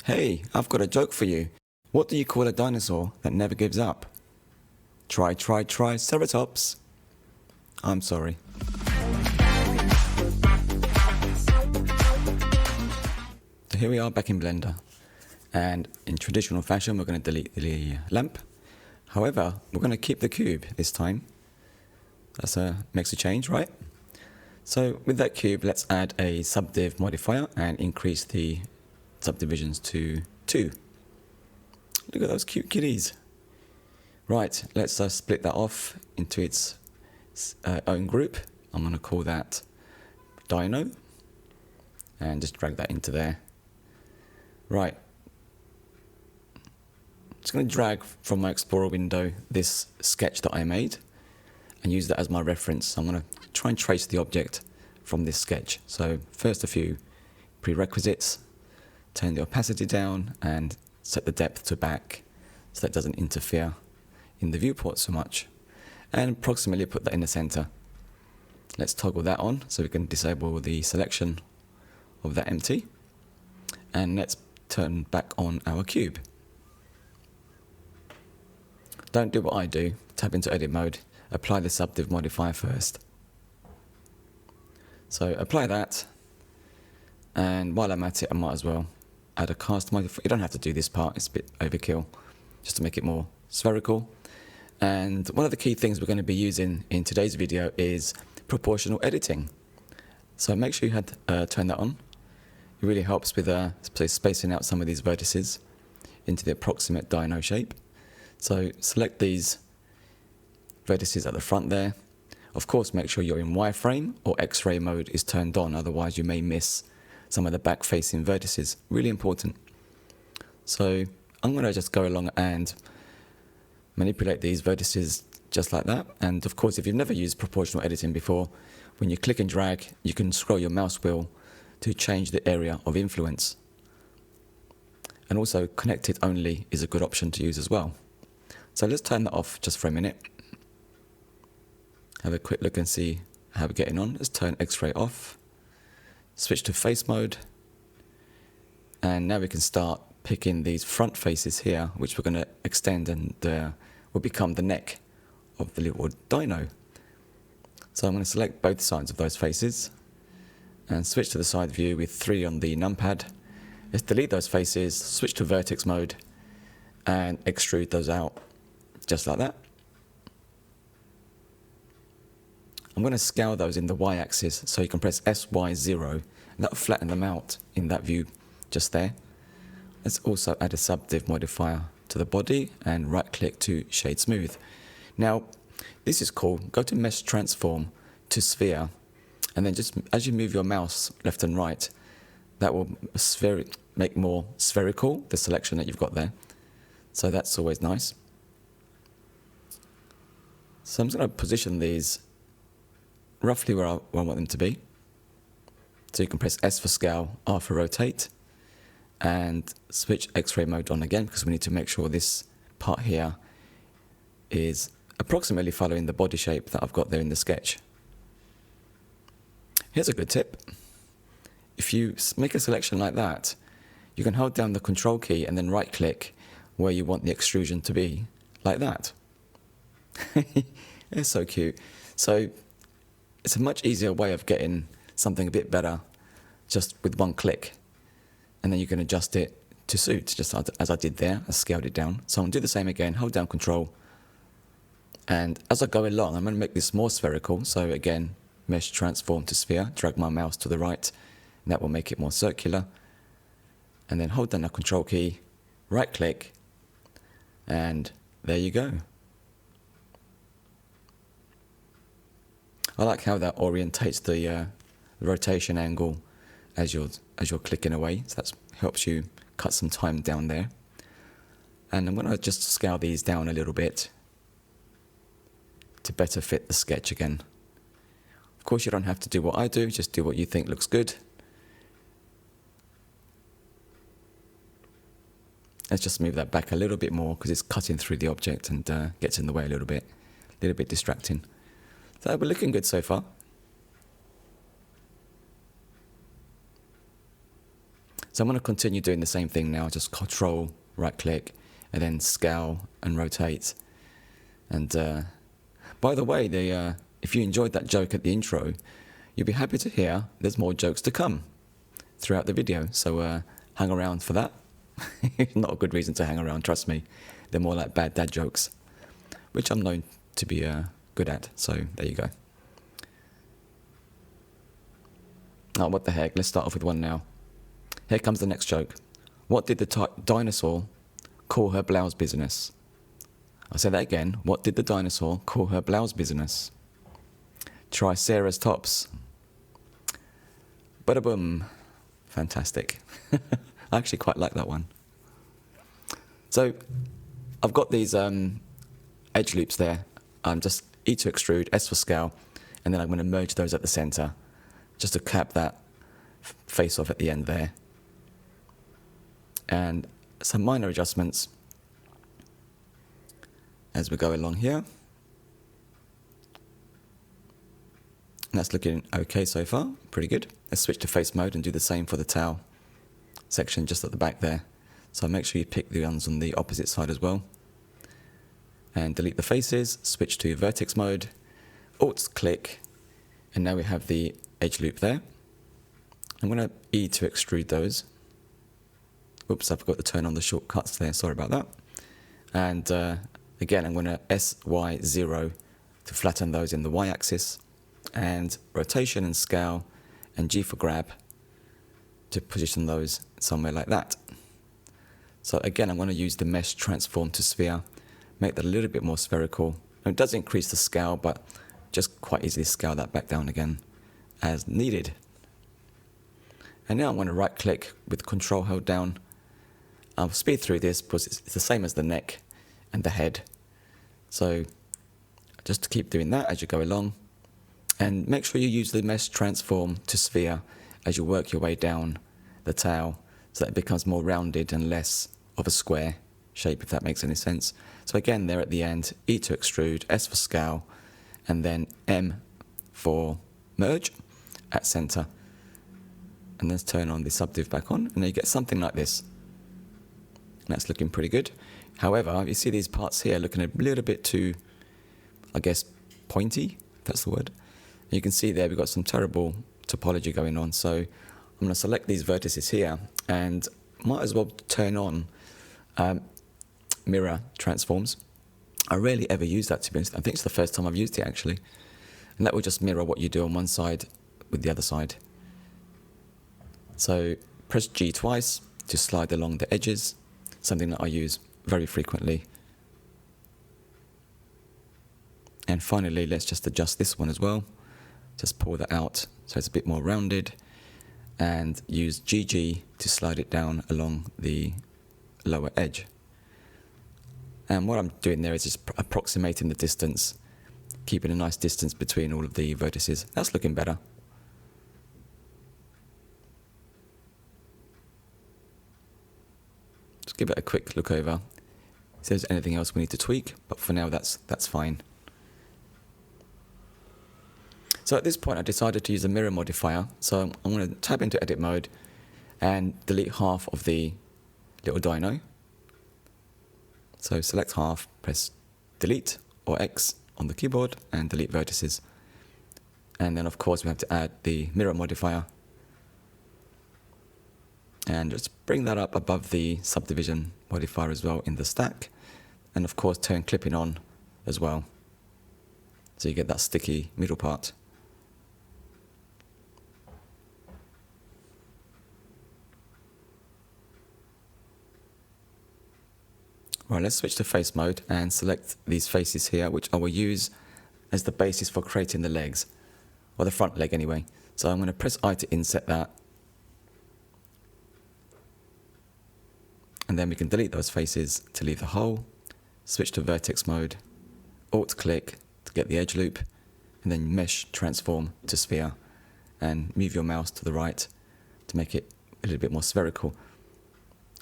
Hey, I've got a joke for you. What do you call a dinosaur that never gives up? Try, Ceratops. I'm sorry. So here we are back in Blender. And in traditional fashion, we're going to delete the lamp. However, we're going to keep the cube this time. That makes a change, right? So with that cube, let's add a subdiv modifier and increase the subdivisions to 2. Look at those cute kitties. Right, let's split that off into its own group. I'm going to call that Dino. And just drag that into there. Right. Just going to drag from my Explorer window this sketch that I made and use that as my reference. So I'm going to try and trace the object from this sketch. So first a few prerequisites. Turn the opacity down and set the depth to back so that it doesn't interfere in the viewport so much. And approximately put that in the center. Let's toggle that on so we can disable the selection of that empty. And let's turn back on our cube. Don't do what I do, tap into edit mode, apply the subdiv modifier first. So apply that, and while I'm at it I might as well add a cast modifier. You don't have to do this part, it's a bit overkill, just to make it more spherical. And one of the key things we're going to be using in today's video is proportional editing. So make sure you turn that on. It really helps with spacing out some of these vertices into the approximate dino shape. So select these vertices at the front there. Of course, make sure you're in wireframe or X-ray mode is turned on, otherwise you may miss some of the back-facing vertices. Really important. So I'm going to just go along and manipulate these vertices just like that. And of course, if you've never used proportional editing before, when you click and drag, you can scroll your mouse wheel to change the area of influence. And also, connected only is a good option to use as well. So let's turn that off just for a minute. Have a quick look and see how we're getting on. Let's turn X-ray off. Switch to face mode. And now we can start picking these front faces here, which we're going to extend and will become the neck of the little dino. So I'm going to select both sides of those faces and switch to the side view with 3 on the numpad. Let's delete those faces, switch to vertex mode and extrude those out just like that. I'm going to scale those in the y-axis, so you can press SY0 and that will flatten them out in that view just there. Let's also add a subdiv modifier to the body and right click to shade smooth. Now this is cool. Go to mesh transform to sphere, and then just as you move your mouse left and right, that will make more spherical the selection that you've got there. So that's always nice. So I'm just going to position these roughly where I want them to be. So you can press S for scale, R for rotate, and switch X-ray mode on again, because we need to make sure this part here is approximately following the body shape that I've got there in the sketch. Here's a good tip. If you make a selection like that, you can hold down the control key and then right click where you want the extrusion to be, like that. It's so cute. So it's a much easier way of getting something a bit better just with one click. And then you can adjust it to suit, just as I did there. I scaled it down. So I'm going to do the same again, hold down control. And as I go along, I'm going to make this more spherical. So again, mesh transform to sphere, drag my mouse to the right, and that will make it more circular. And then hold down the control key, right click, and there you go. I like how that orientates the rotation angle as you're clicking away. So that helps you cut some time down there. And I'm going to just scale these down a little bit to better fit the sketch again. Of course, you don't have to do what I do, just do what you think looks good. Let's just move that back a little bit more because it's cutting through the object and gets in the way a little bit distracting. So we're looking good so far. So I'm going to continue doing the same thing now, just control, right click, and then scale and rotate. And by the way, if you enjoyed that joke at the intro, you'll be happy to hear there's more jokes to come throughout the video. So hang around for that. Not a good reason to hang around, trust me. They're more like bad dad jokes, which I'm known to be good at. So there you go. Oh, what the heck? Let's start off with one now. Here comes the next joke. What did the dinosaur call her blouse business? I'll say that again. What did the dinosaur call her blouse business? Try Sarah's tops. Bada boom. Fantastic. I actually quite like that one. So I've got these edge loops there. I'm just E to extrude, S for scale, and then I'm going to merge those at the center just to cap that face off at the end there. And some minor adjustments as we go along here. And that's looking okay so far, pretty good. Let's switch to face mode and do the same for the tail section just at the back there. So make sure you pick the ones on the opposite side as well. And delete the faces, switch to vertex mode, Alt click, and now we have the edge loop there. I'm going to E to extrude those. Oops, I forgot to turn on the shortcuts there, sorry about that. And again, I'm going to SY0 to flatten those in the Y axis, and rotation and scale, and G for grab to position those somewhere like that. So again, I'm going to use the mesh transform to sphere, make that a little bit more spherical. It does increase the scale, but just quite easily scale that back down again as needed. And now I'm going to right click with Control held down. I'll speed through this because it's the same as the neck and the head. So just to keep doing that as you go along. And make sure you use the mesh transform to sphere as you work your way down the tail so that it becomes more rounded and less of a square shape, if that makes any sense. So again, there at the end, E to extrude, S for scale, and then M for merge at center. And let's turn on the subdiv back on, and then you get something like this. And that's looking pretty good. However, you see these parts here looking a little bit too, I guess, pointy, if that's the word. And you can see there we've got some terrible topology going on. So I'm going to select these vertices here, and might as well turn on mirror transforms. I rarely ever use that, to be honest. I think it's the first time I've used it actually. And that will just mirror what you do on one side with the other side. So press G twice to slide along the edges, something that I use very frequently. And finally, let's just adjust this one as well. Just pull that out so it's a bit more rounded, and use GG to slide it down along the lower edge. And what I'm doing there is just approximating the distance, keeping a nice distance between all of the vertices. That's looking better. Just give it a quick look over, see if there's anything else we need to tweak, but for now that's fine. So at this point I decided to use a mirror modifier, so I'm going to tab into edit mode and delete half of the little dino. So select half, press delete or X on the keyboard and delete vertices. And then of course we have to add the mirror modifier. And just bring that up above the subdivision modifier as well in the stack. And of course turn clipping on as well, so you get that sticky middle part. Right, let's switch to face mode and select these faces here, which I will use as the basis for creating the legs, or the front leg anyway. So I'm going to press I to inset that. And then we can delete those faces to leave the hole, switch to vertex mode, Alt click to get the edge loop, and then mesh transform to sphere, and move your mouse to the right to make it a little bit more spherical.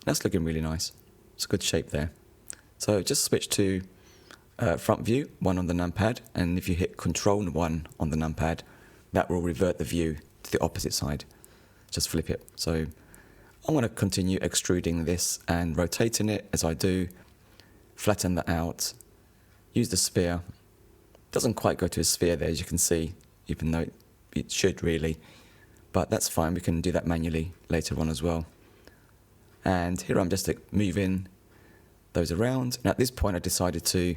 That's looking really nice. It's a good shape there. So just switch to front view, 1 on the numpad, and if you hit Control 1 on the numpad, that will revert the view to the opposite side. Just flip it. So I want to continue extruding this and rotating it as I do, flatten that out, use the sphere. Doesn't quite go to a sphere there, as you can see, even though it should really, but that's fine, we can do that manually later on as well. And here I'm just moving those around, and at this point I decided to,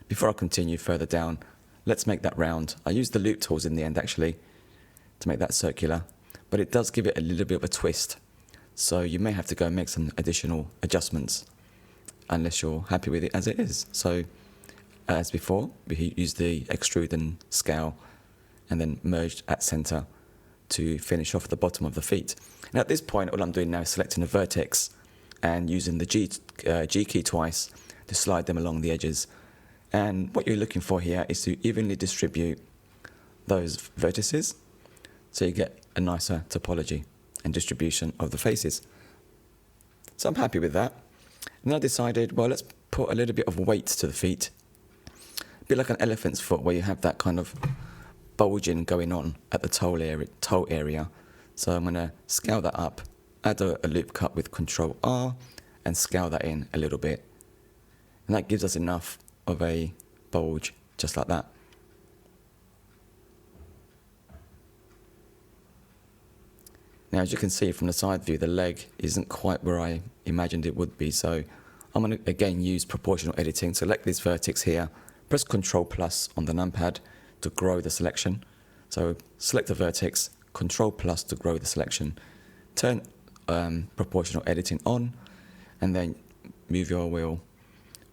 before I continue further down, let's make that round. I used the loop tools in the end actually to make that circular, but it does give it a little bit of a twist, so you may have to go and make some additional adjustments unless you're happy with it as it is. So as before, we used the extrude and scale and then merged at center to finish off the bottom of the feet. And at this point, all I'm doing now is selecting a vertex and using the G key twice to slide them along the edges. And what you're looking for here is to evenly distribute those vertices so you get a nicer topology and distribution of the faces. So I'm happy with that. And I decided, well, let's put a little bit of weight to the feet. A bit like an elephant's foot where you have that kind of bulging going on at the toe area. So I'm going to scale that up, add a loop cut with Control R and scale that in a little bit. And that gives us enough of a bulge just like that. Now, as you can see from the side view, the leg isn't quite where I imagined it would be, so I'm going to again use proportional editing. Select this vertex here, press Control plus on the numpad to grow the selection. So select the vertex, Control plus to grow the selection, turn proportional editing on, and then move your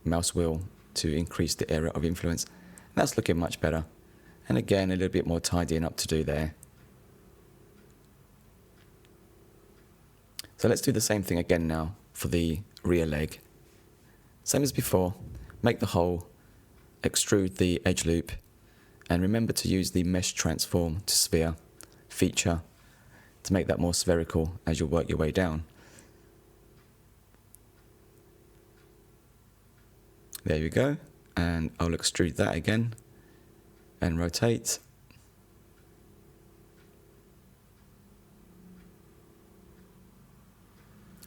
mouse wheel to increase the area of influence. And that's looking much better. And again, a little bit more tidying up to do there. So let's do the same thing again now for the rear leg. Same as before, make the hole, extrude the edge loop, and remember to use the mesh transform to sphere feature to make that more spherical as you work your way down. There you go, and I'll extrude that again and rotate.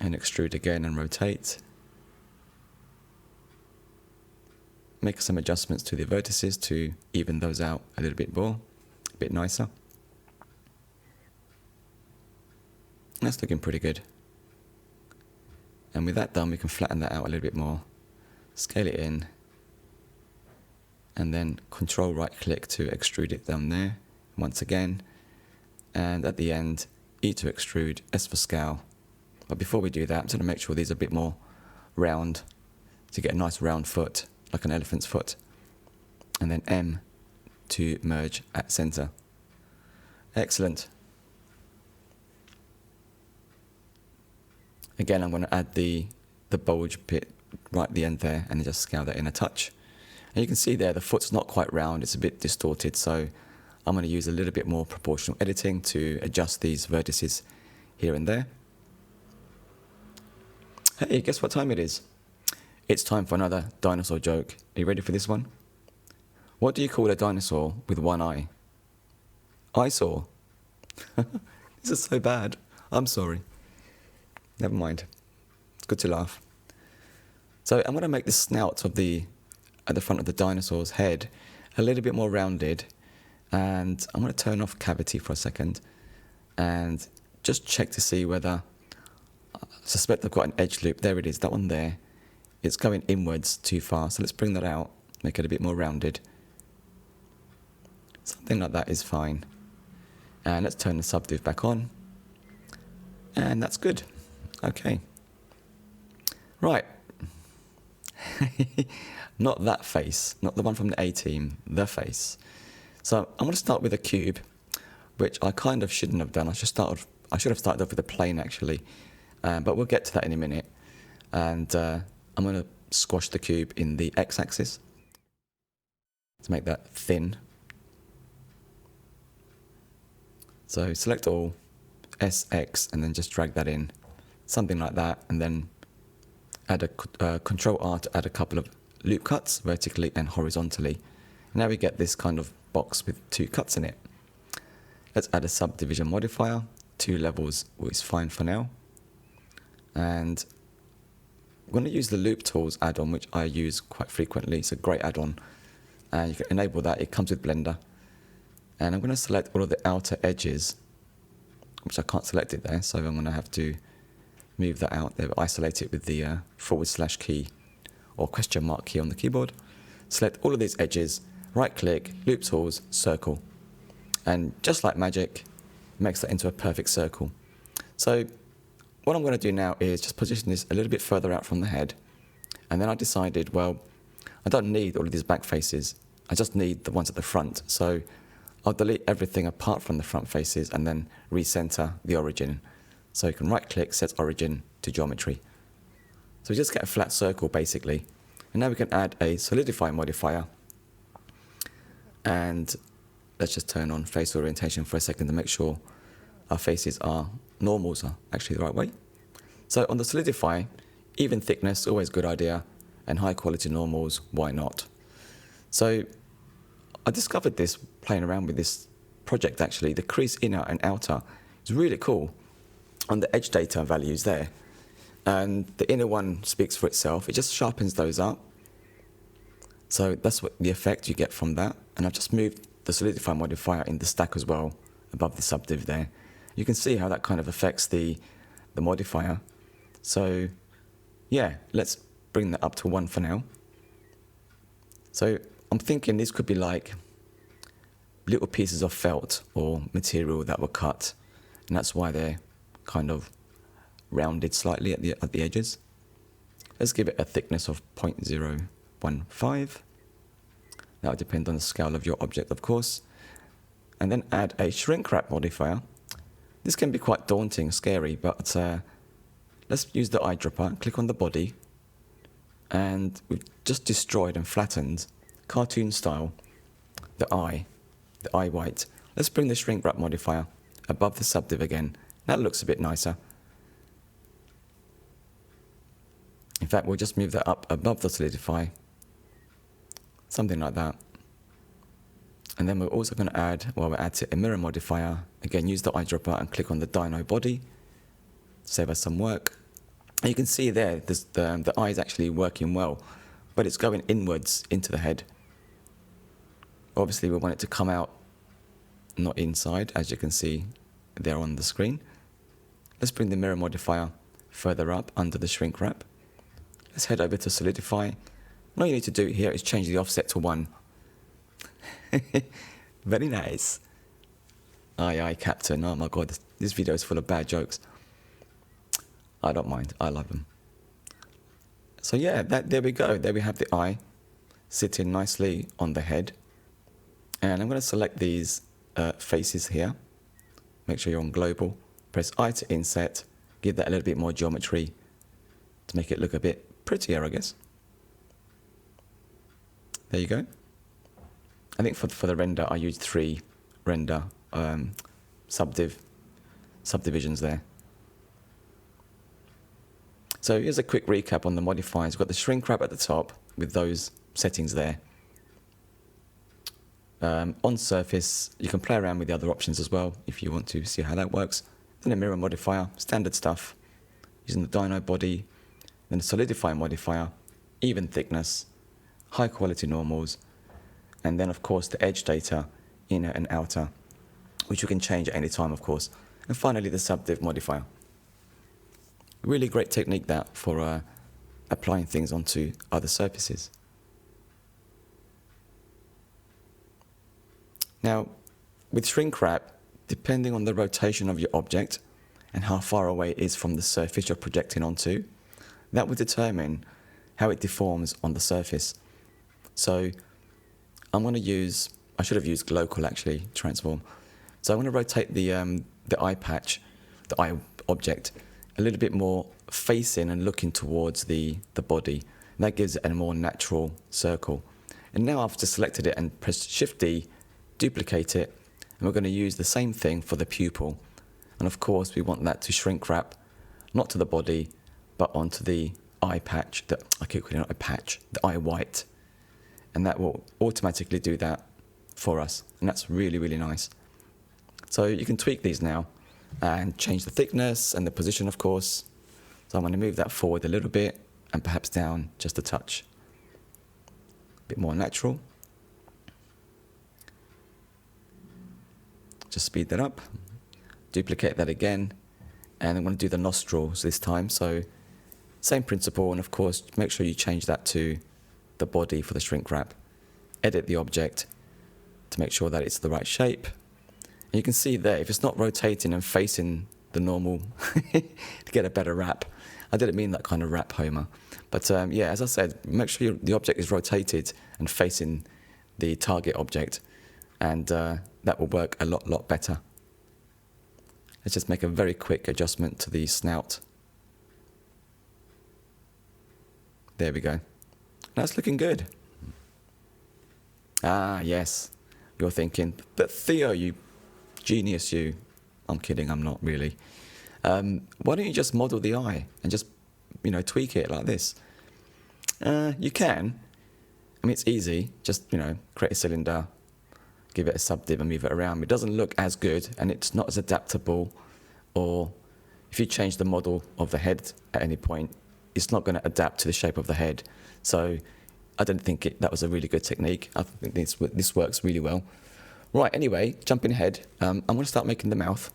And extrude again and rotate. Make some adjustments to the vertices to even those out a little bit more, a bit nicer. That's looking pretty good. And with that done, we can flatten that out a little bit more, scale it in, and then Control right click to extrude it down there once again. And at the end, E to extrude, S for scale. But before we do that, I'm just going to make sure these are a bit more round to get a nice round foot, like an elephant's foot. And then M to merge at center. Excellent. Again, I'm going to add the bulge bit right at the end there and just scale that in a touch. And you can see there the foot's not quite round, it's a bit distorted, so I'm going to use a little bit more proportional editing to adjust these vertices here and there. Hey, guess what time it is? It's time for another dinosaur joke. Are you ready for this one? What do you call a dinosaur with one eye? Eyesore. This is so bad. I'm sorry. Never mind. It's good to laugh. So I'm going to make the snout of at the front of the dinosaur's head a little bit more rounded, and I'm going to turn off cavity for a second and just check to see whether, I suspect I've got an edge loop. There it is, that one there. It's going inwards too far, so let's bring that out, make it a bit more rounded. Something like that is fine. And let's turn the subdiv back on. And that's good. Okay. Right. Not that face, not the one from the A team, the face. So I'm going to start with a cube, which I kind of shouldn't have done. I should have started off with a plane actually, but we'll get to that in a minute. And I'm going to squash the cube in the x-axis to make that thin. So select all, SX, and then just drag that in, something like that, and then add a Control R to add a couple of loop cuts vertically and horizontally. Now we get this kind of box with two cuts in it. Let's add a subdivision modifier. 2 levels is fine for now. And I'm going to use the Loop Tools add-on, which I use quite frequently. It's a great add-on. And you can enable that. It comes with Blender. And I'm going to select all of the outer edges, which I can't select it there, so I'm going to have to move that out there, isolate it with the / key or question mark key on the keyboard. Select all of these edges, right click, Loop Tools, circle. And just like magic, it makes that into a perfect circle. So what I'm going to do now is just position this a little bit further out from the head. And then I decided, well, I don't need all of these back faces. I just need the ones at the front. So I'll delete everything apart from the front faces and then recenter the origin. So you can right click, set origin to geometry. So we just get a flat circle basically. And now we can add a solidify modifier. And let's just turn on face orientation for a second to make sure our faces are normals are actually the right way. So on the solidify, even thickness, always a good idea. And high quality normals, why not? So I discovered this playing around with this project actually. The crease inner and outer is really cool on the edge data values there. And the inner one speaks for itself. It just sharpens those up. So that's what the effect you get from that. And I've just moved the solidify modifier in the stack as well, above the subdiv there. You can see how that kind of affects the modifier. So yeah, let's bring that up to 1 for now. So I'm thinking these could be like little pieces of felt or material that were cut, and that's why they're kind of rounded slightly at the edges. Let's give it a thickness of 0.015. That will depend on the scale of your object, of course. And then add a shrink wrap modifier. This can be quite daunting, scary, but let's use the eyedropper, click on the body, and we've just destroyed and flattened, cartoon style, the eye white. Let's bring the shrink wrap modifier above the subdiv again. That looks a bit nicer. In fact, we'll just move that up above the solidify, something like that. And then we're also going to add, well, we'll add to a mirror modifier. Again, use the eyedropper and click on the Dino body. Save us some work. And you can see there, the eye is actually working well, but it's going inwards into the head. Obviously, we want it to come out, not inside, as you can see there on the screen. Let's bring the mirror modifier further up under the shrink wrap. Let's head over to solidify. And all you need to do here is change the offset to 1. Very nice. Aye, Captain. Oh my God, this video is full of bad jokes. I don't mind. I love them. So yeah, there we go. There we have the eye sitting nicely on the head. And I'm going to select these faces here. Make sure you're on global. Press I to inset. Give that a little bit more geometry to make it look a bit prettier, I guess. There you go. I think for the render, I used 3 render subdivisions there. So here's a quick recap on the modifiers. We've got the shrink wrap at the top with those settings there. On surface, you can play around with the other options as well if you want to see how that works. Then a mirror modifier, standard stuff, using the Dino body. Then a solidify modifier, even thickness, high quality normals, and then of course the edge data, inner and outer, which you can change at any time, of course. And finally the subdiv modifier. Really great technique that for applying things onto other surfaces. Now, with shrink wrap, depending on the rotation of your object and how far away it is from the surface you're projecting onto, that will determine how it deforms on the surface. So I'm going to use, I should have used local actually, transform. So I'm going to rotate the eye patch, the eye object, a little bit more facing and looking towards the body. And that gives it a more natural circle. And now I've just selected it and pressed Shift D, duplicate it, and we're going to use the same thing for the pupil. And of course we want that to shrink wrap, not to the body, but onto the eye patch, I keep calling it a patch, the eye white. And that will automatically do that for us. And that's really, really nice. So you can tweak these now and change the thickness and the position, of course. So I'm going to move that forward a little bit and perhaps down just a touch. A bit more natural. Just speed that up. Duplicate that again. And I'm going to do the nostrils this time. So same principle, and of course make sure you change that to the body for the shrink wrap. Edit the object to make sure that it's the right shape. And you can see there, if it's not rotating and facing the normal to get a better wrap. I didn't mean that kind of wrap, Homer. But yeah, as I said, make sure the object is rotated and facing the target object, and that will work a lot better. Let's just make a very quick adjustment to the snout. There we go. That's looking good. Ah, yes. You're thinking, but Theo, you genius, you. I'm kidding, I'm not really. Why don't you just model the eye and just, tweak it like this? You can. I mean, it's easy. Just, create a cylinder, give it a subdiv and move it around. It doesn't look as good, and it's not as adaptable. Or if you change the model of the head at any point, it's not going to adapt to the shape of the head. So I don't think that was a really good technique. I think this works really well. Right, anyway, jumping ahead, I'm going to start making the mouth.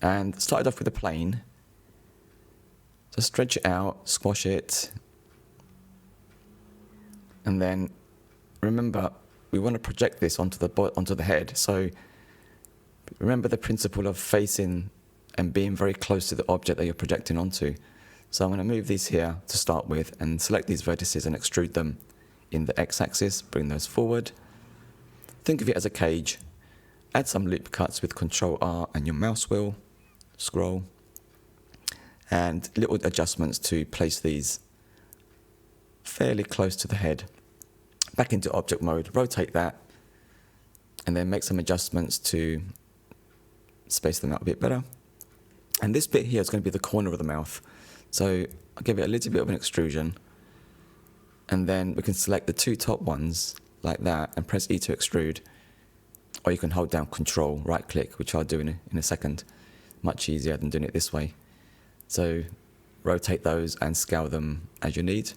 And started off with a plane. So stretch it out, squash it. And then remember, we want to project this onto the head. So remember the principle of facing and being very close to the object that you're projecting onto. So I'm going to move these here to start with and select these vertices and extrude them in the x-axis, bring those forward. Think of it as a cage. Add some loop cuts with Control R and your mouse wheel. Scroll. And little adjustments to place these fairly close to the head. Back into object mode, rotate that, and then make some adjustments to space them out a bit better. And this bit here is going to be the corner of the mouth. So I'll give it a little bit of an extrusion, and then we can select the two top ones like that and press E to extrude, or you can hold down Control, right click, which I'll do in a second. Much easier than doing it this way. So rotate those and scale them as you need,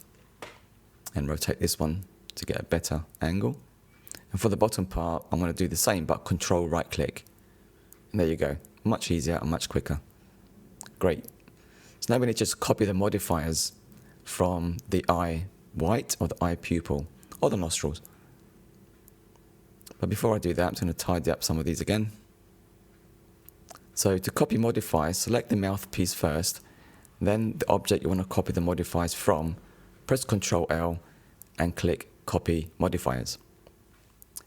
and rotate this one to get a better angle. And for the bottom part, I'm going to do the same, but Control right click. And there you go. Much easier and much quicker. Great. So now we need to just copy the modifiers from the eye white or the eye pupil or the nostrils. But before I do that, I'm going to tidy up some of these again. So to copy modifiers, select the mouthpiece first, then the object you want to copy the modifiers from, press Ctrl L and click Copy Modifiers.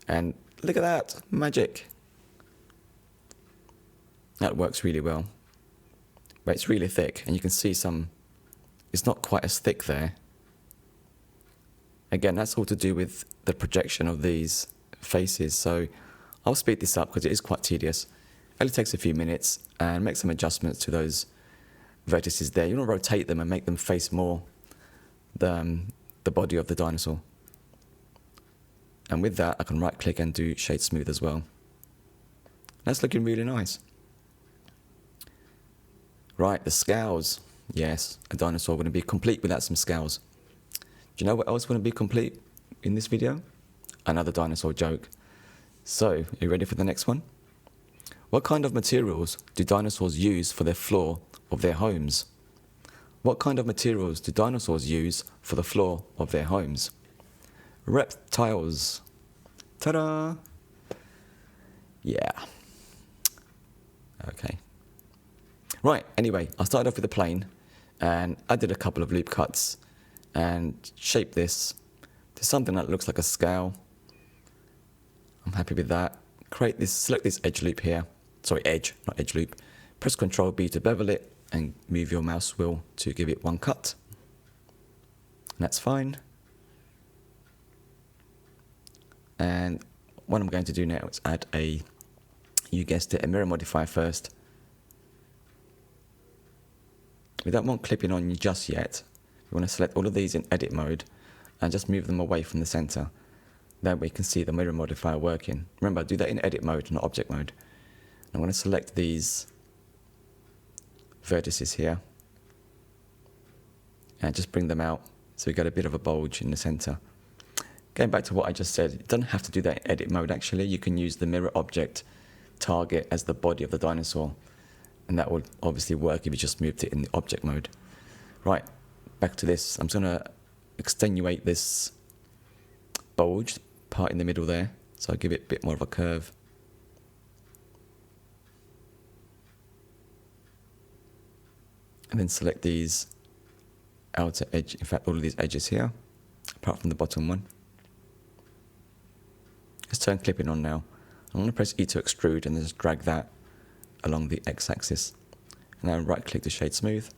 And look at that, magic. That works really well. But it's really thick, and you can see it's not quite as thick there. Again, that's all to do with the projection of these faces, so I'll speed this up because it is quite tedious. It only takes a few minutes, and make some adjustments to those vertices there. You want to rotate them and make them face more the body of the dinosaur. And with that, I can right click and do shade smooth as well. That's looking really nice. Right, the scales. Yes, a dinosaur wouldn't be complete without some scales. Do you know what else wouldn't be complete in this video? Another dinosaur joke. So, are you ready for the next one? What kind of materials do dinosaurs use for their floor of their homes? What kind of materials do dinosaurs use for the floor of their homes? Reptiles. Ta-da! Yeah. Okay. Right, anyway, I started off with a plane, and I did a couple of loop cuts and shaped this to something that looks like a scale. I'm happy with that. Select this edge loop here. Sorry, edge, not edge loop. Press Ctrl B to bevel it and move your mouse wheel to give it one cut. And that's fine. And what I'm going to do now is add you guessed it, a mirror modifier first. We don't want clipping on just yet. We want to select all of these in edit mode and just move them away from the center. Then we can see the mirror modifier working. Remember, do that in edit mode, not object mode. I'm going to select these vertices here. and just bring them out so we get a bit of a bulge in the center. Going back to what I just said, you don't have to do that in edit mode actually. You can use the mirror object target as the body of the dinosaur, and that would obviously work if you just moved it in the object mode. Right, back to this. I'm just going to extenuate this bulge part in the middle there, so I'll give it a bit more of a curve. And then select these outer edge, in fact all of these edges here, apart from the bottom one. Let's turn clipping on now. I'm going to press E to extrude and then just drag that along the x-axis. And now right click to shade smooth.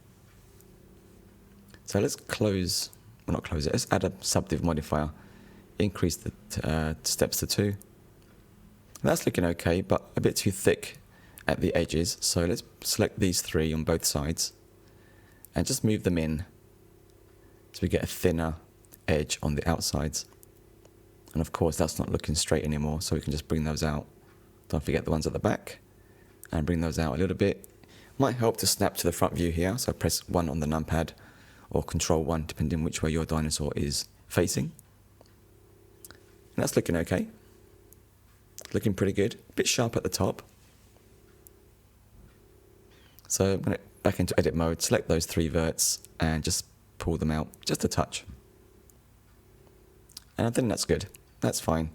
So let's close, well not close it, let's add a subdiv modifier. Increase the steps to 2. That's looking okay, but a bit too thick at the edges. So let's select these 3 on both sides and just move them in so we get a thinner edge on the outsides. And of course that's not looking straight anymore, so we can just bring those out. Don't forget the ones at the back, and bring those out a little bit. Might help to snap to the front view here, so press 1 on the numpad or Control 1 depending which way your dinosaur is facing. And that's looking okay. Looking pretty good. A bit sharp at the top. So I'm going to back into edit mode, select those 3 verts and just pull them out just a touch. And I think that's good. That's fine.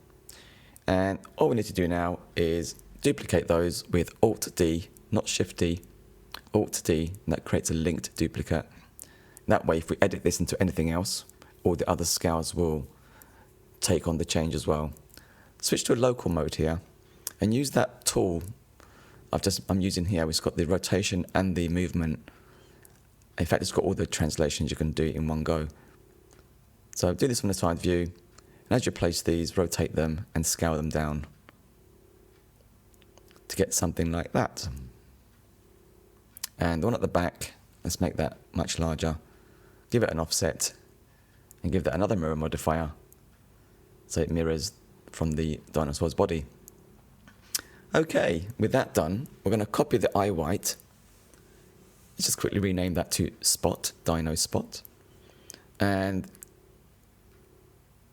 And all we need to do now is duplicate those with Alt-D, not Shift-D, Alt-D, and that creates a linked duplicate. That way if we edit this into anything else, all the other scales will take on the change as well. Switch to a local mode here and use that tool I'm using here, which has got the rotation and the movement. In fact, it's got all the translations, you can do it in one go. So do this from the side view, and as you place these, rotate them and scale them down to get something like that. And the one at the back, let's make that much larger. Give it an offset and give that another mirror modifier so it mirrors from the dinosaur's body. Okay, with that done, we're going to copy the eye white. Let's just quickly rename that to Spot, Dino Spot. And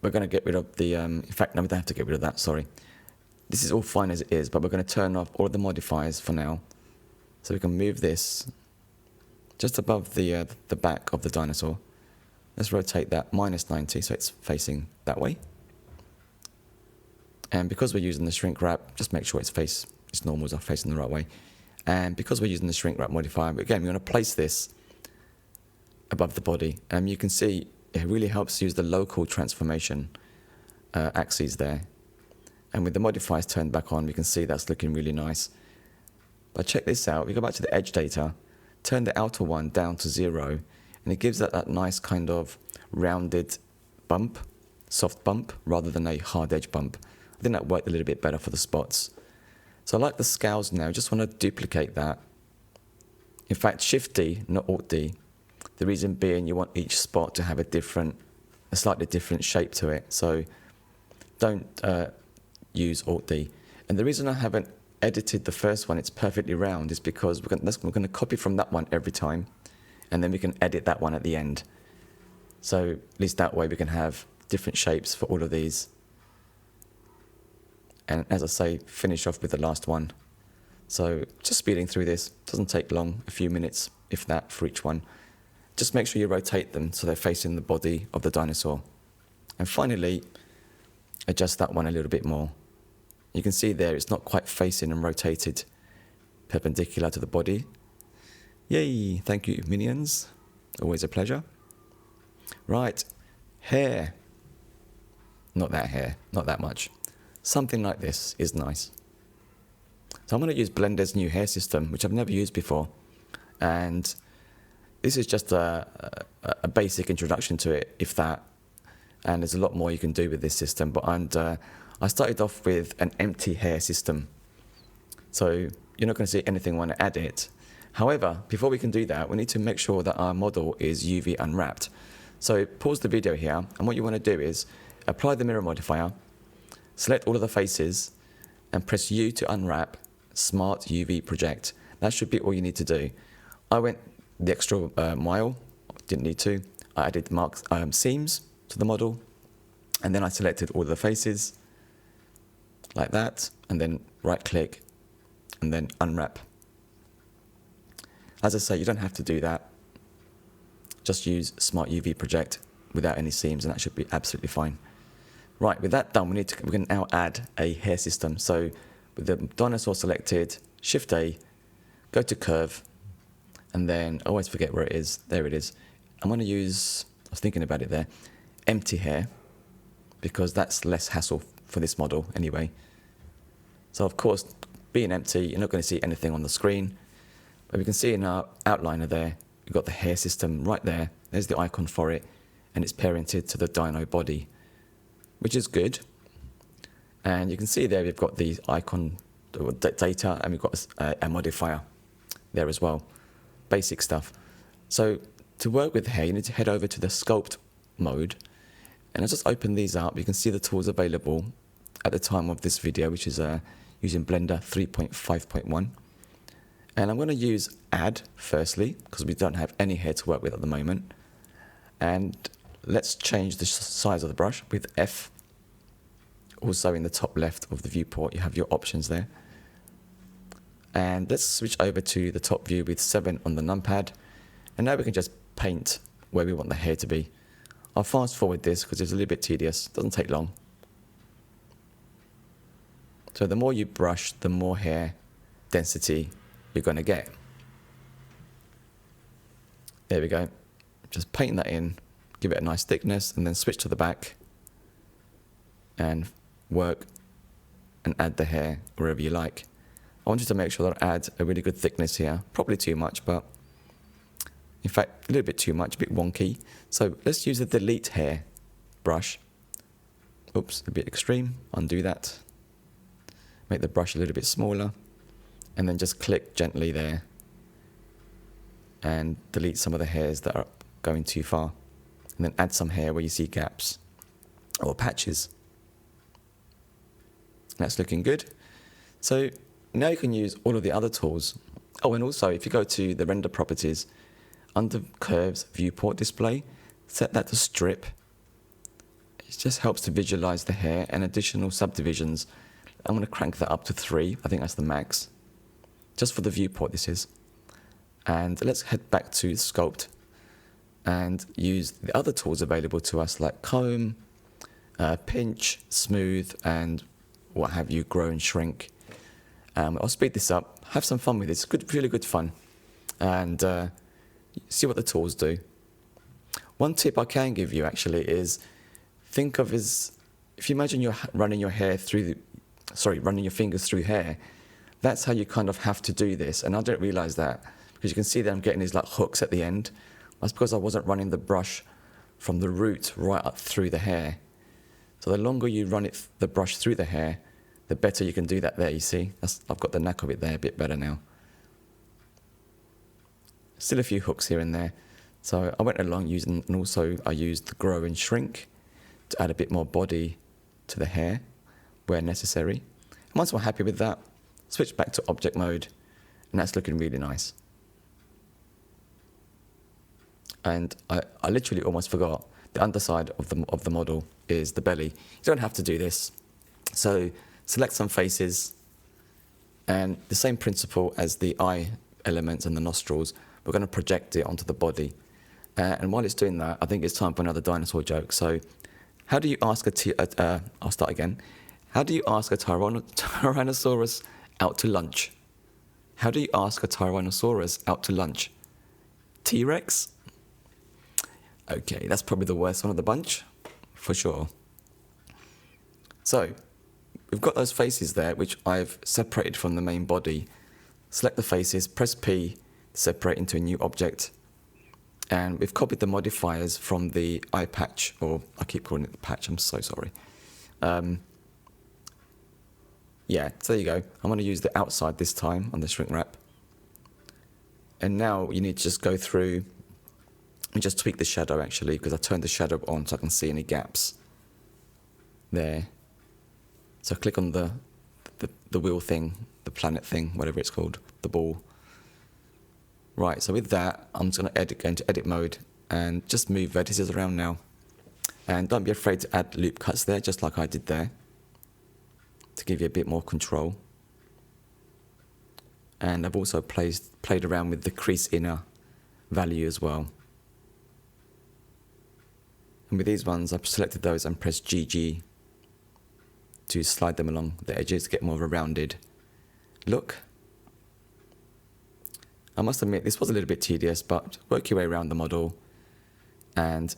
we're going to get rid of the, in fact, no, we don't have to get rid of that, sorry. This is all fine as it is, but we're going to turn off all of the modifiers for now. So we can move this just above the back of the dinosaur. Let's rotate that -90 so it's facing that way. And because we're using the shrink wrap, just make sure its normals are facing the right way. And because we're using the shrink wrap modifier, again, we're going to place this above the body. And you can see it really helps use the local transformation axes there. And with the modifiers turned back on, we can see that's looking really nice. But check this out. We go back to the edge data, turn the outer one down to 0, and it gives that nice kind of rounded bump, soft bump, rather than a hard edge bump. I think that worked a little bit better for the spots. So I like the scales now, just want to duplicate that. In fact, Shift-D, not Alt-D. The reason being you want each spot to have a slightly different shape to it. So don't use Alt-D. And the reason I haven't edited the first one, it's perfectly round, is because we're going to copy from that one every time, and then we can edit that one at the end. So at least that way we can have different shapes for all of these. And as I say, finish off with the last one. So just speeding through this, doesn't take long, a few minutes, if that, for each one. Just make sure you rotate them so they're facing the body of the dinosaur. And finally, adjust that one a little bit more. You can see there it's not quite facing and rotated perpendicular to the body. Yay, thank you, minions. Always a pleasure. Right, hair. Not that hair, not that much. Something like this is nice. So I'm going to use Blender's new hair system, which I've never used before. And this is just a basic introduction to it, if that. And there's a lot more you can do with this system. But I started off with an empty hair system. So you're not going to see anything when I add it. However, before we can do that, we need to make sure that our model is UV unwrapped. So pause the video here. And what you want to do is apply the mirror modifier. Select all of the faces and press U to unwrap Smart UV Project. That should be all you need to do. I went the extra mile, didn't need to. I added seams to the model, and then I selected all the faces like that, and then right click and then unwrap. As I say, you don't have to do that. Just use Smart UV Project without any seams, and that should be absolutely fine. Right, with that done, we can now add a hair system. So with the dinosaur selected, Shift A, go to curve, and then I always forget where it is. There it is. I'm going to use, I was thinking about it there, empty hair, because that's less hassle for this model anyway. So of course, being empty, you're not going to see anything on the screen. But we can see in our outliner there, we've got the hair system right there. There's the icon for it, and it's parented to the dino body, which is good. And you can see there we've got the icon data, and we've got a modifier there as well. Basic stuff. So to work with hair, you need to head over to the sculpt mode, and I'll just open these up. You can see the tools available at the time of this video, which is using Blender 3.5.1. And I'm going to use add firstly, because we don't have any hair to work with at the moment. And let's change the size of the brush with F. Also in the top left of the viewport, you have your options there. And let's switch over to the top view with 7 on the numpad. And now we can just paint where we want the hair to be. I'll fast forward this because it's a little bit tedious. It doesn't take long. So the more you brush, the more hair density you're going to get. There we go. Just paint that in, give it a nice thickness, and then switch to the back and work and add the hair wherever you like. I want you to make sure that I add a really good thickness here. Probably too much, but in fact, a little bit too much, a bit wonky. So let's use the delete hair brush. Oops, a bit extreme. Undo that. Make the brush a little bit smaller, and then just click gently there and delete some of the hairs that are going too far, and then add some hair where you see gaps or patches. That's looking good. So now you can use all of the other tools. Oh, and also if you go to the render properties, under curves viewport display, set that to strip. It just helps to visualize the hair and additional subdivisions. I'm going to crank that up to 3. I think that's the max. Just for the viewport this is. And let's head back to sculpt and use the other tools available to us like comb, pinch, smooth, and what have you, grow and shrink. I'll speed this up, have some fun with this. Good, really good fun. And see what the tools do. One tip I can give you actually is think of as, if you imagine you're running your hair through running your fingers through hair, that's how you kind of have to do this. And I didn't realize that, because you can see that I'm getting these like hooks at the end. That's because I wasn't running the brush from the root right up through the hair. So the longer you run the brush through the hair, the better you can do that there, you see. I've got the knack of it there a bit better now. Still a few hooks here and there. So I went along using, and also I used the grow and shrink to add a bit more body to the hair where necessary. And once we're happy with that, switch back to object mode, and that's looking really nice. And I literally almost forgot, the underside of the model is the belly. You don't have to do this. So select some faces, and the same principle as the eye elements and the nostrils, we're going to project it onto the body. And while it's doing that, I think it's time for another dinosaur joke. So how do you ask I'll start again. How do you ask a Tyrannosaurus out to lunch? How do you ask a Tyrannosaurus out to lunch? T-Rex? Okay, that's probably the worst one of the bunch, for sure. So, we've got those faces there, which I've separated from the main body. Select the faces, press P, separate into a new object. And we've copied the modifiers from the eye patch, or I keep calling it the patch, I'm so sorry. Yeah, so there you go. I'm going to use the outside this time on the shrink wrap. And now you need to just go through and just tweak the shadow actually, because I turned the shadow on so I can see any gaps there. So click on the wheel thing, the planet thing, whatever it's called, the ball. Right, so with that, I'm just going to go into edit mode and just move vertices around now. And don't be afraid to add loop cuts there, just like I did there, to give you a bit more control. And I've also played around with the crease inner value as well. And with these ones, I've selected those and pressed GG to slide them along the edges to get more of a rounded look. I must admit, this was a little bit tedious, but work your way around the model and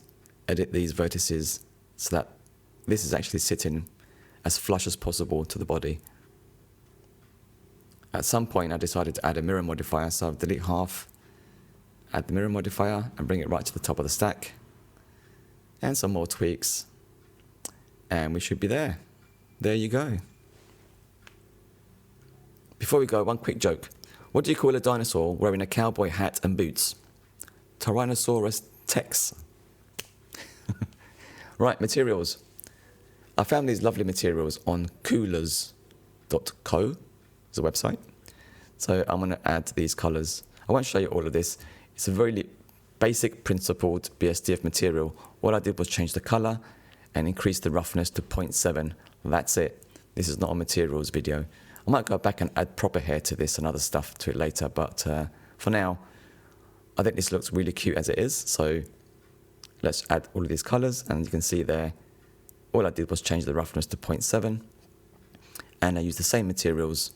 edit these vertices so that this is actually sitting as flush as possible to the body. At some point, I decided to add a mirror modifier, so I'll delete half, add the mirror modifier, and bring it right to the top of the stack. And some more tweaks, and we should be there. There you go. Before we go, one quick joke. What do you call a dinosaur wearing a cowboy hat and boots? Tyrannosaurus Rex. Right, materials. I found these lovely materials on coolers.co, is a website. So I'm going to add these colors. I won't show you all of this. It's a very basic principled BSDF material. All I did was change the color and increase the roughness to 0.7. That's it. This is not a materials video. I might go back and add proper hair to this and other stuff to it later, but for now, I think this looks really cute as it is. So let's add all of these colors, and you can see there, all I did was change the roughness to 0.7, and I used the same materials,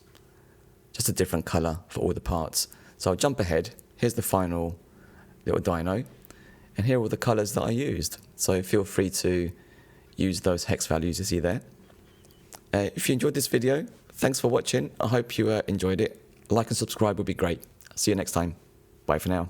just a different color for all the parts. So I'll jump ahead. Here's the final little dino, and here are all the colors that I used. So feel free to use those hex values you see there. If you enjoyed this video, thanks for watching. I hope you enjoyed it. Like and subscribe would be great. See you next time. Bye for now.